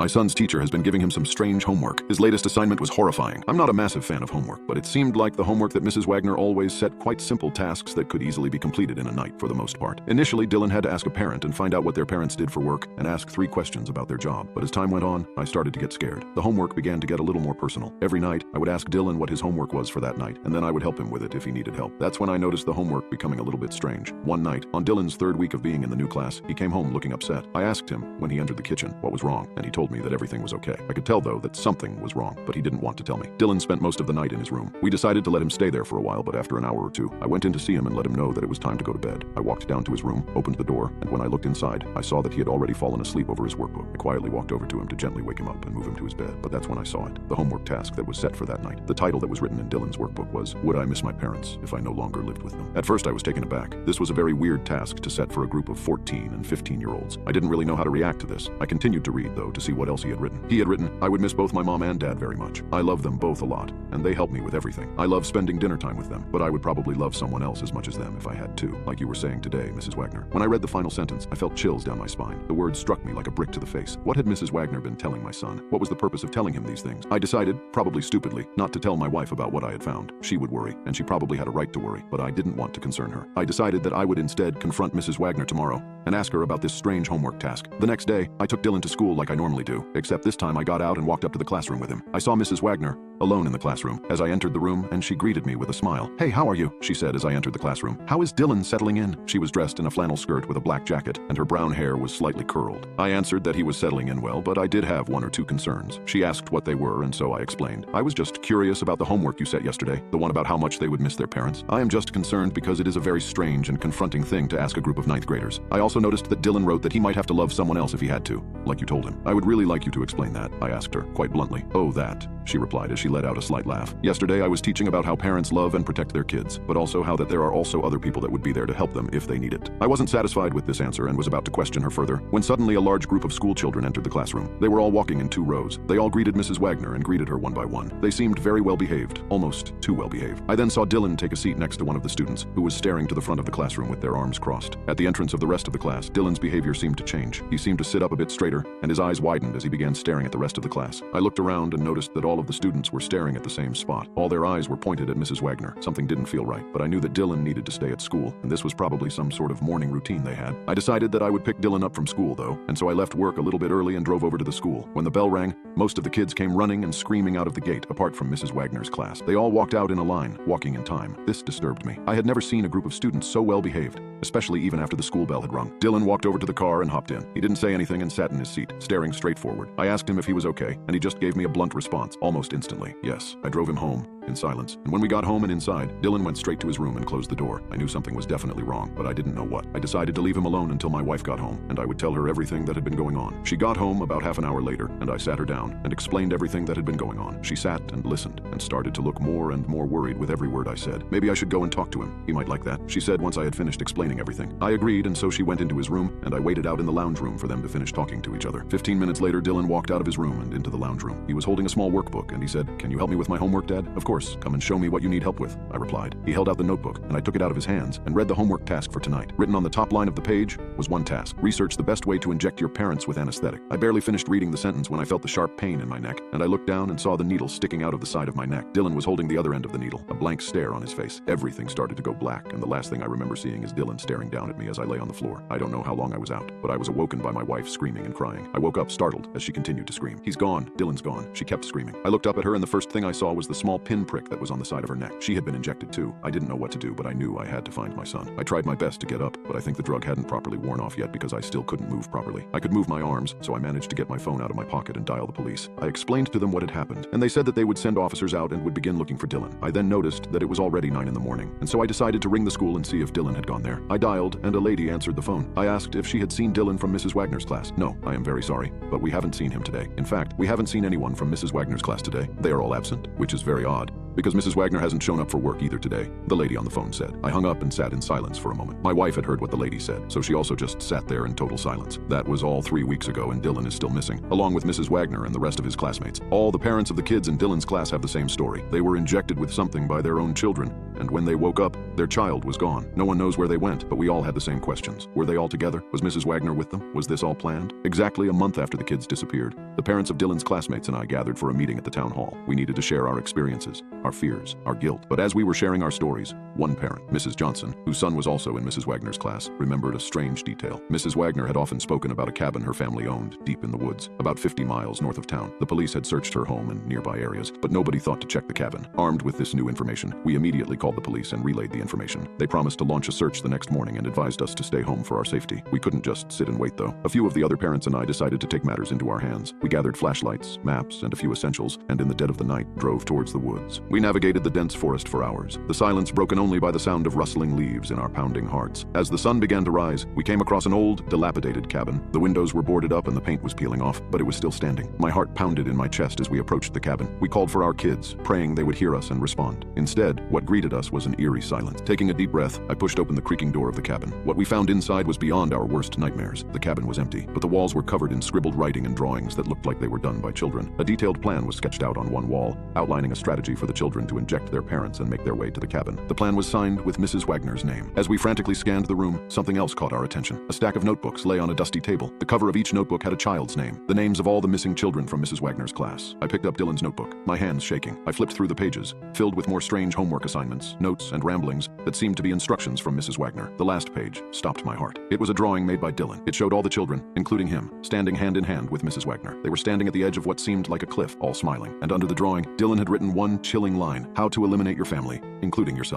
My son's teacher has been giving him some strange homework. His latest assignment was horrifying. I'm not a massive fan of homework, but it seemed like the homework that Mrs. Wagner always set quite simple tasks that could easily be completed in a night for the most part. Initially, Dylan had to ask a parent and find out what their parents did for work and ask 3 questions about their job. But as time went on, I started to get scared. The homework began to get a little more personal. Every night, I would ask Dylan what his homework was for that night, and then I would help him with it if he needed help. That's when I noticed the homework becoming a little bit strange. One night, on Dylan's 3rd week of being in the new class, he came home looking upset. I asked him, when he entered the kitchen, what was wrong, and he told me that everything was okay. I could tell, though, that something was wrong, but he didn't want to tell me. Dylan spent most of the night in his room. We decided to let him stay there for a while, but after an hour or two, I went in to see him and let him know that it was time to go to bed. I walked down to his room, opened the door, and when I looked inside, I saw that he had already fallen asleep over his workbook. I quietly walked over to him to gently wake him up and move him to his bed, but that's when I saw it. The homework task that was set for that night. The title that was written in Dylan's workbook was, "Would I miss my parents if I no longer lived with them?" At first, I was taken aback. This was a very weird task to set for a group of 14 and 15-year-olds. I didn't really know how to react to this. I continued to read, though, to see what else he had written. He had written, "I would miss both my mom and dad very much. I love them both a lot, and they help me with everything. I love spending dinner time with them, but I would probably love someone else as much as them if I had to, like you were saying today, Mrs. Wagner." When I read the final sentence, I felt chills down my spine. The words struck me like a brick to the face. What had Mrs. Wagner been telling my son? What was the purpose of telling him these things? I decided, probably stupidly, not to tell my wife about what I had found. She would worry, and she probably had a right to worry, but I didn't want to concern her. I decided that I would instead confront Mrs. Wagner tomorrow and ask her about this strange homework task. The next day, I took Dylan to school like I normally do, except this time I got out and walked up to the classroom with him. I saw Mrs. Wagner alone in the classroom as I entered the room, and she greeted me with a smile. "Hey, how are you?" she said as I entered the classroom. "How is Dylan settling in?" She was dressed in a flannel skirt with a black jacket, and her brown hair was slightly curled. I answered that he was settling in well, but I did have 1 or 2 concerns. She asked what they were, and so I explained. "I was just curious about the homework you set yesterday, the one about how much they would miss their parents. I am just concerned because it is a very strange and confronting thing to ask a group of 9th graders. I also noticed that Dylan wrote that he might have to love someone else if he had to, like you told him. I would really like you to explain that," I asked her, quite bluntly. "Oh, that," she replied as she let out a slight laugh. "Yesterday I was teaching about how parents love and protect their kids, but also how that there are also other people that would be there to help them if they need it." I wasn't satisfied with this answer and was about to question her further, when suddenly a large group of school children entered the classroom. They were all walking in 2 rows. They all greeted Mrs. Wagner and greeted her one by one. They seemed very well behaved, almost too well behaved. I then saw Dylan take a seat next to one of the students, who was staring to the front of the classroom with their arms crossed. At the entrance of the rest of the class, Dylan's behavior seemed to change. He seemed to sit up a bit straighter, and his eyes widened as he began staring at the rest of the class. I looked around and noticed that all of the students were staring at the same spot. All their eyes were pointed at Mrs. Wagner. Something didn't feel right, but I knew that Dylan needed to stay at school, and this was probably some sort of morning routine they had. I decided that I would pick Dylan up from school, though, and so I left work a little bit early and drove over to the school. When the bell rang, most of the kids came running and screaming out of the gate, apart from Mrs. Wagner's class. They all walked out in a line, walking in time. This disturbed me. I had never seen a group of students so well behaved, especially even after the school bell had rung. Dylan walked over to the car and hopped in. He didn't say anything and sat in his seat, staring straight forward. I asked him if he was okay, and he just gave me a blunt response, almost instantly. Yes. I drove him home in silence, and when we got home and inside, Dylan went straight to his room and closed the door. I knew something was definitely wrong, but I didn't know what. I decided to leave him alone until my wife got home, and I would tell her everything that had been going on. She got home about half an hour later, and I sat her down and explained everything that had been going on. She sat and listened, and started to look more and more worried with every word I said. Maybe I should go and talk to him. He might like that, she said once I had finished explaining everything. I agreed, and so she went into his room, and I waited out in the lounge room for them to finish talking to each other. 15 minutes later, Dylan walked out of his room and into the lounge room. He was holding a small workbook, and he said, "Can you help me with my homework, Dad?" "Of course. Come and show me what you need help with," I replied. He held out the notebook, and I took it out of his hands and read the homework task for tonight. Written on the top line of the page was one task: research the best way to inject your parents with anesthetic. I barely finished reading the sentence when I felt the sharp pain in my neck, and I looked down and saw the needle sticking out of the side of my neck. Dylan was holding the other end of the needle, a blank stare on his face. Everything started to go black, and the last thing I remember seeing is Dylan staring down at me as I lay on the floor. I don't know how long I was out, but I was awoken by my wife screaming and crying. I woke up startled as she continued to scream. "He's gone. Dylan's gone." She kept screaming. I looked up at her, and the first thing I saw was the small pin prick that was on the side of her neck. She had been injected too. I didn't know what to do, but I knew I had to find my son. I tried my best to get up, but I think the drug hadn't properly worn off yet because I still couldn't move properly. I could move my arms, so I managed to get my phone out of my pocket and dial the police. I explained to them what had happened, and they said that they would send officers out and would begin looking for Dylan. I then noticed that it was already 9 in the morning, and so I decided to ring the school and see if Dylan had gone there. I dialed, and a lady answered the phone. I asked if she had seen Dylan from Mrs. Wagner's class. "No, I am very sorry, but we haven't seen him today. In fact, we haven't seen anyone from Mrs. Wagner's class today. They are all absent," which is very odd. Because Mrs. Wagner hasn't shown up for work either today, the lady on the phone said. I hung up and sat in silence for a moment. My wife had heard what the lady said, so she also just sat there in total silence. That was all 3 weeks ago, and Dylan is still missing, along with Mrs. Wagner and the rest of his classmates. All the parents of the kids in Dylan's class have the same story. They were injected with something by their own children, and when they woke up, their child was gone. No one knows where they went, but we all had the same questions. Were they all together? Was Mrs. Wagner with them? Was this all planned? Exactly a month after the kids disappeared, the parents of Dylan's classmates and I gathered for a meeting at the town hall. We needed to share our experiences, our fears, our guilt. But as we were sharing our stories, one parent, Mrs. Johnson, whose son was also in Mrs. Wagner's class, remembered a strange detail. Mrs. Wagner had often spoken about a cabin her family owned deep in the woods, about 50 miles north of town. The police had searched her home and nearby areas, but nobody thought to check the cabin. Armed with this new information, we immediately called the police and relayed the information. They promised to launch a search the next morning and advised us to stay home for our safety. We couldn't just sit and wait, though. A few of the other parents and I decided to take matters into our hands. We gathered flashlights, maps, and a few essentials, and in the dead of the night, drove towards the woods. We navigated the dense forest for hours, the silence broken only by the sound of rustling leaves in our pounding hearts. As the sun began to rise, we came across an old, dilapidated cabin. The windows were boarded up and the paint was peeling off, but it was still standing. My heart pounded in my chest as we approached the cabin. We called for our kids, praying they would hear us and respond. Instead, what greeted us was an eerie silence. Taking a deep breath, I pushed open the creaking door of the cabin. What we found inside was beyond our worst nightmares. The cabin was empty, but the walls were covered in scribbled writing and drawings that looked like they were done by children. A detailed plan was sketched out on one wall, outlining a strategy for the children to inject their parents and make their way to the cabin. The plan was signed with Mrs. Wagner's name. As we frantically scanned the room, something else caught our attention. A stack of notebooks lay on a dusty table. The cover of each notebook had a child's name, the names of all the missing children from Mrs. Wagner's class. I picked up Dylan's notebook, my hands shaking. I flipped through the pages, filled with more strange homework assignments, notes, and ramblings that seemed to be instructions from Mrs. Wagner. The last page stopped my heart. It was a drawing made by Dylan. It showed all the children, including him, standing hand in hand with Mrs. Wagner. They were standing at the edge of what seemed like a cliff, all smiling. And under the drawing, Dylan had written one chilling line: "How to eliminate your family, including yourself."